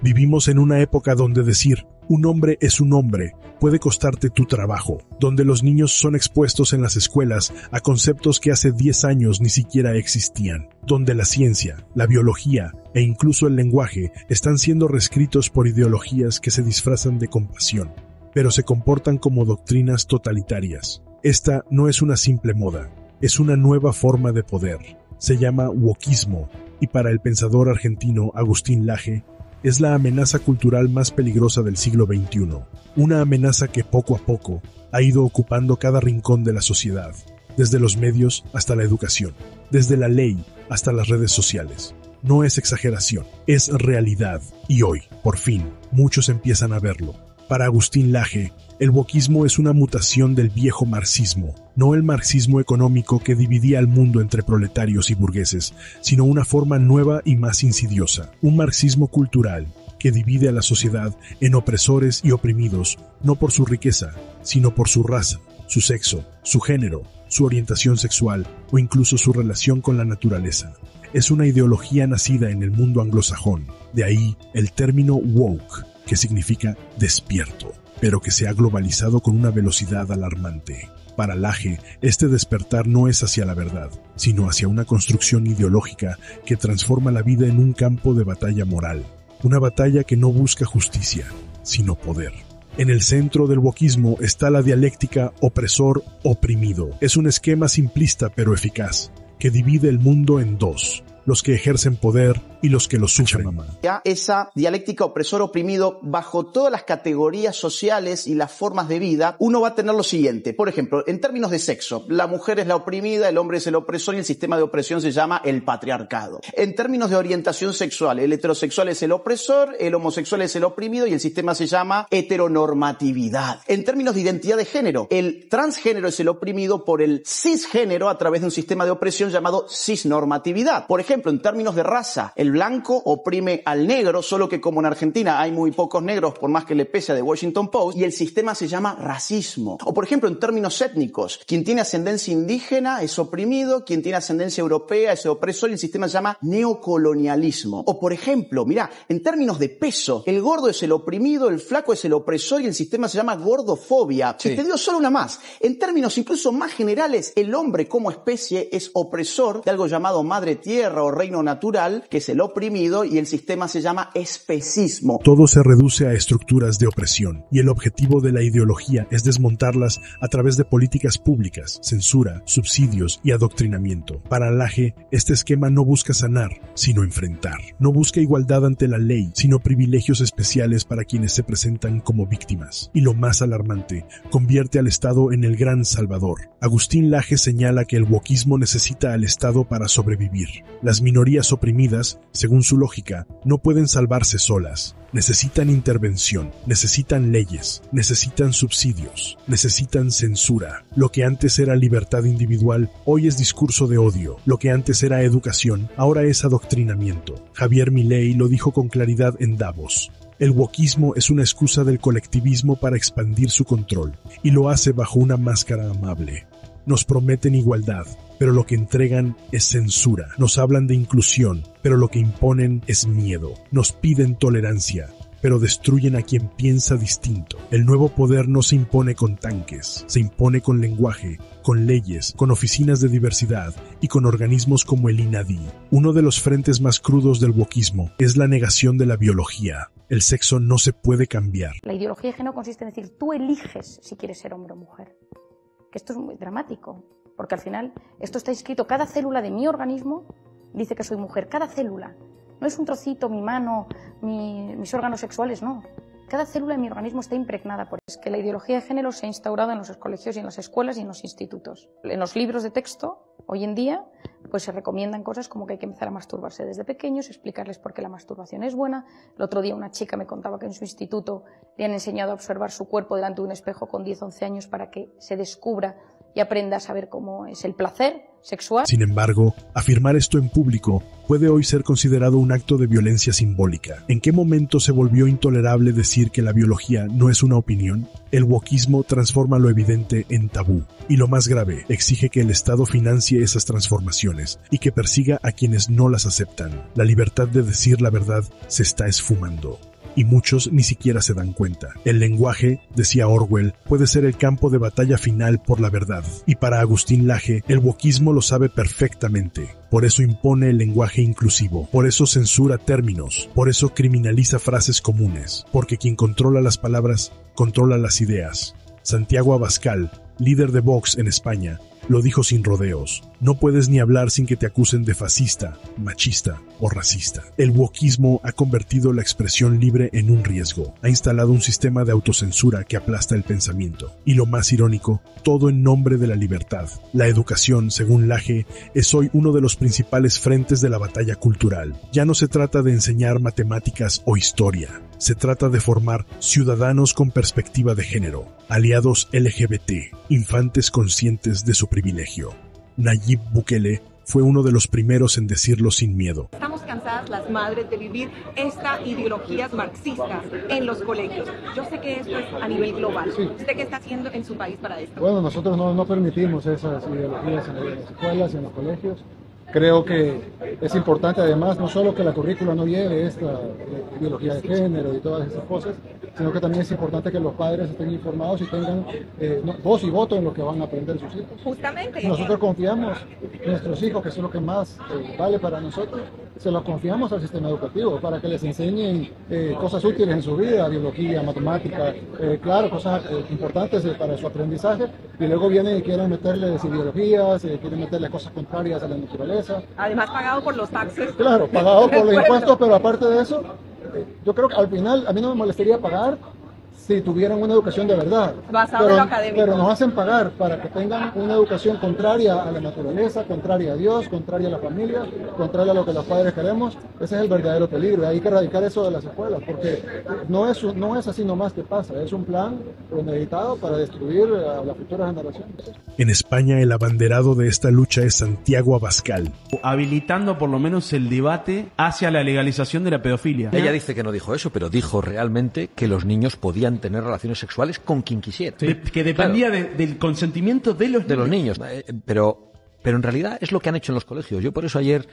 Vivimos en una época donde decir un hombre es un hombre puede costarte tu trabajo, donde los niños son expuestos en las escuelas a conceptos que hace 10 años ni siquiera existían, donde la ciencia, la biología e incluso el lenguaje están siendo reescritos por ideologías que se disfrazan de compasión, pero se comportan como doctrinas totalitarias. Esta no es una simple moda, es una nueva forma de poder. Se llama wokismo y para el pensador argentino Agustín Laje, es la amenaza cultural más peligrosa del siglo XXI, una amenaza que poco a poco ha ido ocupando cada rincón de la sociedad, desde los medios hasta la educación, desde la ley hasta las redes sociales. No es exageración, es realidad, y hoy, por fin, muchos empiezan a verlo. Para Agustín Laje, el wokismo es una mutación del viejo marxismo, no el marxismo económico que dividía al mundo entre proletarios y burgueses, sino una forma nueva y más insidiosa, un marxismo cultural que divide a la sociedad en opresores y oprimidos, no por su riqueza, sino por su raza, su sexo, su género, su orientación sexual o incluso su relación con la naturaleza. Es una ideología nacida en el mundo anglosajón, de ahí el término woke, que significa despierto, pero que se ha globalizado con una velocidad alarmante. Para Laje, este despertar no es hacia la verdad, sino hacia una construcción ideológica que transforma la vida en un campo de batalla moral, una batalla que no busca justicia, sino poder. En el centro del wokismo está la dialéctica opresor-oprimido. Es un esquema simplista pero eficaz, que divide el mundo en dos: los que ejercen poder y los que lo sufren. Esa dialéctica opresor-oprimido, bajo todas las categorías sociales y las formas de vida, uno va a tener lo siguiente. Por ejemplo, en términos de sexo, la mujer es la oprimida, el hombre es el opresor y el sistema de opresión se llama el patriarcado. En términos de orientación sexual, el heterosexual es el opresor, el homosexual es el oprimido y el sistema se llama heteronormatividad. En términos de identidad de género, el transgénero es el oprimido por el cisgénero a través de un sistema de opresión llamado cisnormatividad. Por ejemplo, en términos de raza, el blanco oprime al negro, solo que como en Argentina hay muy pocos negros, por más que le pese a The Washington Post, y el sistema se llama racismo. O por ejemplo, en términos étnicos, quien tiene ascendencia indígena es oprimido, quien tiene ascendencia europea es opresor y el sistema se llama neocolonialismo. O por ejemplo, mirá, en términos de peso, el gordo es el oprimido, el flaco es el opresor y el sistema se llama gordofobia. Sí. Te digo solo una más. En términos incluso más generales, el hombre como especie es opresor de algo llamado madre tierra o reino natural, que es el oprimido, y el sistema se llama especismo. Todo se reduce a estructuras de opresión, y el objetivo de la ideología es desmontarlas a través de políticas públicas, censura, subsidios y adoctrinamiento. Para Laje, este esquema no busca sanar, sino enfrentar. No busca igualdad ante la ley, sino privilegios especiales para quienes se presentan como víctimas. Y lo más alarmante, convierte al Estado en el gran salvador. Agustín Laje señala que el wokismo necesita al Estado para sobrevivir. Las minorías oprimidas, según su lógica, no pueden salvarse solas. Necesitan intervención, necesitan leyes, necesitan subsidios, necesitan censura. Lo que antes era libertad individual, hoy es discurso de odio. Lo que antes era educación, ahora es adoctrinamiento. Javier Milei lo dijo con claridad en Davos. El wokismo es una excusa del colectivismo para expandir su control, y lo hace bajo una máscara amable. Nos prometen igualdad, pero lo que entregan es censura. Nos hablan de inclusión, pero lo que imponen es miedo. Nos piden tolerancia, pero destruyen a quien piensa distinto. El nuevo poder no se impone con tanques, se impone con lenguaje, con leyes, con oficinas de diversidad y con organismos como el INADI. Uno de los frentes más crudos del wokismo es la negación de la biología. El sexo no se puede cambiar. La ideología de género consiste en decir, tú eliges si quieres ser hombre o mujer. Que esto es muy dramático, porque al final esto está inscrito, cada célula de mi organismo dice que soy mujer, cada célula. No es un trocito, mi mano, mis órganos sexuales, no. Cada célula de mi organismo está impregnada por eso. Que la ideología de género se ha instaurado en los colegios y en las escuelas y en los institutos. En los libros de texto, hoy en día, pues se recomiendan cosas como que hay que empezar a masturbarse desde pequeños, explicarles por qué la masturbación es buena. El otro día una chica me contaba que en su instituto le han enseñado a observar su cuerpo delante de un espejo con 10, 11 años para que se descubra y aprenda a saber cómo es el placer sexual. Sin embargo, afirmar esto en público puede hoy ser considerado un acto de violencia simbólica. ¿En qué momento se volvió intolerable decir que la biología no es una opinión? El wokismo transforma lo evidente en tabú. Y lo más grave, exige que el Estado financie esas transformaciones y que persiga a quienes no las aceptan. La libertad de decir la verdad se está esfumando. y muchos ni siquiera se dan cuenta. El lenguaje, decía Orwell, puede ser el campo de batalla final por la verdad, y para Agustín Laje, el wokismo lo sabe perfectamente. Por eso impone el lenguaje inclusivo, por eso censura términos, por eso criminaliza frases comunes, porque quien controla las palabras, controla las ideas. Santiago Abascal, líder de Vox en España, lo dijo sin rodeos. No puedes ni hablar sin que te acusen de fascista, machista o racista. El wokismo ha convertido la expresión libre en un riesgo. Ha instalado un sistema de autocensura que aplasta el pensamiento. Y lo más irónico, todo en nombre de la libertad. La educación, según Laje, es hoy uno de los principales frentes de la batalla cultural. Ya no se trata de enseñar matemáticas o historia. Se trata de formar ciudadanos con perspectiva de género, aliados LGBT, infantes conscientes de su privilegio. Nayib Bukele fue uno de los primeros en decirlo sin miedo. Estamos cansadas las madres de vivir estas ideologías marxistas en los colegios. Yo sé que esto es a nivel global. Sí. ¿Usted qué está haciendo en su país para esto? Bueno, nosotros no permitimos esas ideologías en las escuelas y en los colegios. Creo que es importante además no solo que la currícula no lleve esta ideología de género y todas esas cosas, sino que también es importante que los padres estén informados y tengan voz y voto en lo que van a aprender sus hijos. Justamente. Nosotros confiamos en nuestros hijos, que es lo que más vale para nosotros, se los confiamos al sistema educativo para que les enseñen cosas útiles en su vida, biología, matemática, claro, cosas importantes para su aprendizaje, y luego vienen y quieren meterles ideologías, quieren meterles cosas contrarias a la naturaleza. Además pagado por los taxes. Claro, pagado por los impuestos, pero aparte de eso, yo creo que al final a mí no me molestaría pagar si tuvieran una educación de verdad. Basado en lo académico. Pero nos hacen pagar para que tengan una educación contraria a la naturaleza, contraria a Dios, contraria a la familia, contraria a lo que los padres queremos. Ese es el verdadero peligro. Hay que erradicar eso de las escuelas, porque no es así nomás que pasa. Es un plan premeditado para destruir a las futuras generaciones. En España, el abanderado de esta lucha es Santiago Abascal. Habilitando por lo menos el debate hacia la legalización de la pedofilia. Ella dice que no dijo eso, pero dijo realmente que los niños podían tener relaciones sexuales con quien quisiera. Sí, que dependía del consentimiento de los niños. Pero en realidad es lo que han hecho en los colegios. Yo por eso ayer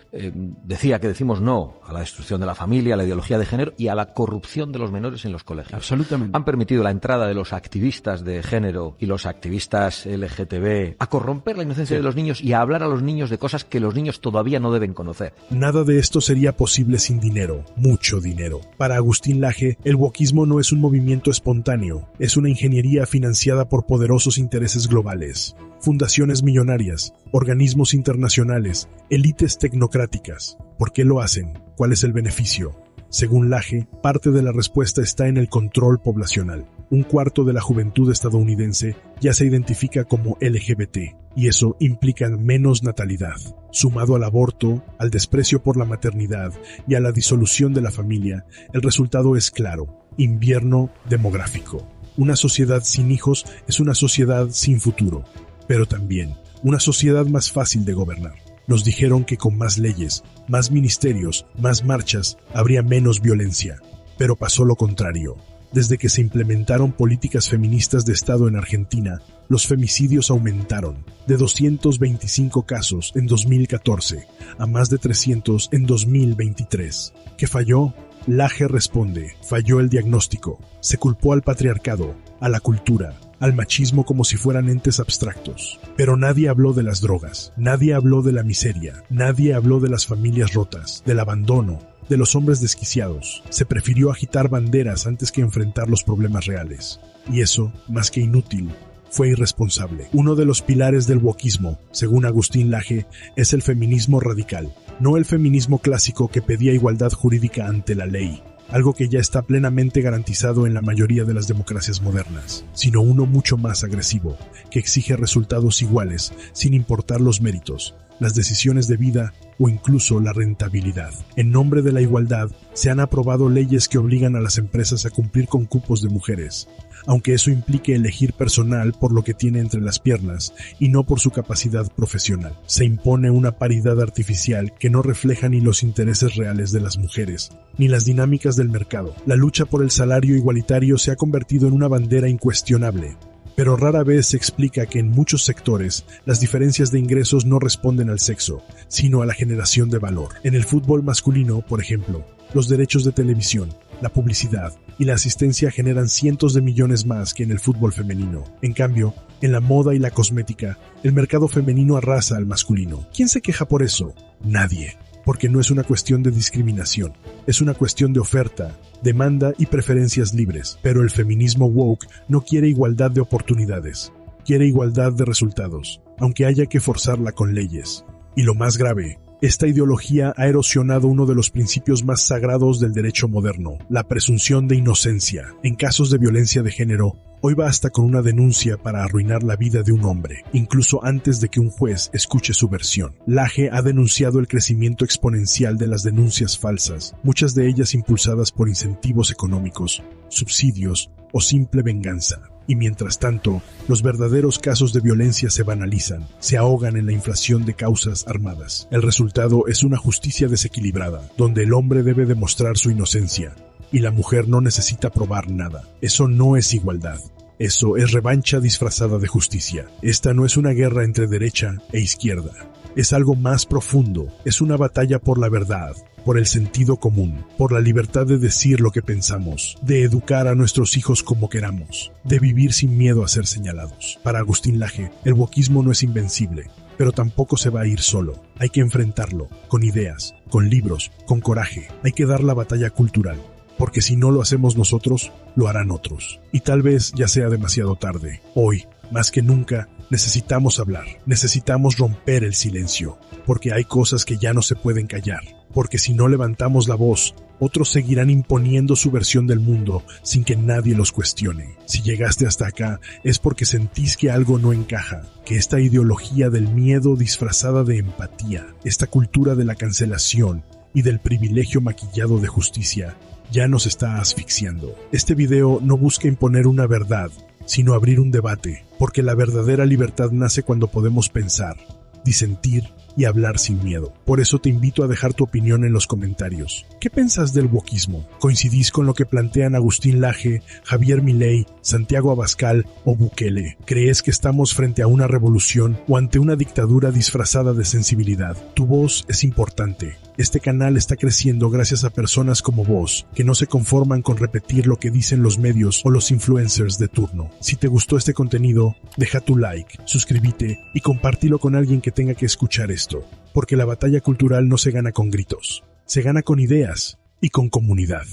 decía que decimos no a la destrucción de la familia, a la ideología de género y a la corrupción de los menores en los colegios. Absolutamente. Han permitido la entrada de los activistas de género y los activistas LGTB a corromper la inocencia de los niños y a hablar a los niños de cosas que los niños todavía no deben conocer. Nada de esto sería posible sin dinero, mucho dinero. Para Agustín Laje, el wokismo no es un movimiento espontáneo, es una ingeniería financiada por poderosos intereses globales. Fundaciones millonarias, organismos internacionales, élites tecnocráticas. ¿Por qué lo hacen? ¿Cuál es el beneficio? Según Laje, parte de la respuesta está en el control poblacional. 1/4 de la juventud estadounidense ya se identifica como LGBT, y eso implica menos natalidad. Sumado al aborto, al desprecio por la maternidad y a la disolución de la familia, el resultado es claro: invierno demográfico. Una sociedad sin hijos es una sociedad sin futuro, pero también una sociedad más fácil de gobernar. Nos dijeron que con más leyes, más ministerios, más marchas, habría menos violencia, pero pasó lo contrario. Desde que se implementaron políticas feministas de Estado en Argentina, los femicidios aumentaron, de 225 casos en 2014 a más de 300 en 2023. ¿Qué falló? Laje responde: falló el diagnóstico. Se culpó al patriarcado, a la cultura, al machismo como si fueran entes abstractos. Pero nadie habló de las drogas, nadie habló de la miseria, nadie habló de las familias rotas, del abandono, de los hombres desquiciados. Se prefirió agitar banderas antes que enfrentar los problemas reales. Y eso, más que inútil, fue irresponsable. Uno de los pilares del wokismo, según Agustín Laje, es el feminismo radical, no el feminismo clásico que pedía igualdad jurídica ante la ley, algo que ya está plenamente garantizado en la mayoría de las democracias modernas, sino uno mucho más agresivo, que exige resultados iguales, sin importar los méritos, las decisiones de vida o incluso la rentabilidad. En nombre de la igualdad, se han aprobado leyes que obligan a las empresas a cumplir con cupos de mujeres, aunque eso implique elegir personal por lo que tiene entre las piernas y no por su capacidad profesional. Se impone una paridad artificial que no refleja ni los intereses reales de las mujeres, ni las dinámicas del mercado. La lucha por el salario igualitario se ha convertido en una bandera incuestionable, pero rara vez se explica que en muchos sectores las diferencias de ingresos no responden al sexo, sino a la generación de valor. En el fútbol masculino, por ejemplo, los derechos de televisión, la publicidad y la asistencia generan cientos de millones más que en el fútbol femenino. En cambio, en la moda y la cosmética, el mercado femenino arrasa al masculino. ¿Quién se queja por eso? Nadie. Porque no es una cuestión de discriminación, es una cuestión de oferta, demanda y preferencias libres. Pero el feminismo woke no quiere igualdad de oportunidades, quiere igualdad de resultados, aunque haya que forzarla con leyes. Y lo más grave, esta ideología ha erosionado uno de los principios más sagrados del derecho moderno, la presunción de inocencia. En casos de violencia de género, hoy basta con una denuncia para arruinar la vida de un hombre, incluso antes de que un juez escuche su versión. Laje ha denunciado el crecimiento exponencial de las denuncias falsas, muchas de ellas impulsadas por incentivos económicos, subsidios o simple venganza. Y mientras tanto, los verdaderos casos de violencia se banalizan, se ahogan en la inflación de causas armadas. El resultado es una justicia desequilibrada, donde el hombre debe demostrar su inocencia y la mujer no necesita probar nada. Eso no es igualdad. Eso es revancha disfrazada de justicia. Esta no es una guerra entre derecha e izquierda. Es algo más profundo. Es una batalla por la verdad, por el sentido común, por la libertad de decir lo que pensamos, de educar a nuestros hijos como queramos, de vivir sin miedo a ser señalados. Para Agustín Laje, el wokismo no es invencible, pero tampoco se va a ir solo. Hay que enfrentarlo, con ideas, con libros, con coraje. Hay que dar la batalla cultural, porque si no lo hacemos nosotros, lo harán otros. Y tal vez ya sea demasiado tarde. Hoy, más que nunca, necesitamos hablar, necesitamos romper el silencio, porque hay cosas que ya no se pueden callar. Porque si no levantamos la voz, otros seguirán imponiendo su versión del mundo sin que nadie los cuestione. Si llegaste hasta acá, es porque sentís que algo no encaja, que esta ideología del miedo disfrazada de empatía, esta cultura de la cancelación y del privilegio maquillado de justicia, ya nos está asfixiando. Este video no busca imponer una verdad, sino abrir un debate, porque la verdadera libertad nace cuando podemos pensar, disentir y hablar sin miedo. Por eso te invito a dejar tu opinión en los comentarios. ¿Qué pensás del wokismo? ¿Coincidís con lo que plantean Agustín Laje, Javier Milei, Santiago Abascal o Bukele? ¿Crees que estamos frente a una revolución o ante una dictadura disfrazada de sensibilidad? Tu voz es importante. Este canal está creciendo gracias a personas como vos, que no se conforman con repetir lo que dicen los medios o los influencers de turno. Si te gustó este contenido, deja tu like, suscríbete y compártelo con alguien que tenga que escuchar esto, porque la batalla cultural no se gana con gritos, se gana con ideas y con comunidad.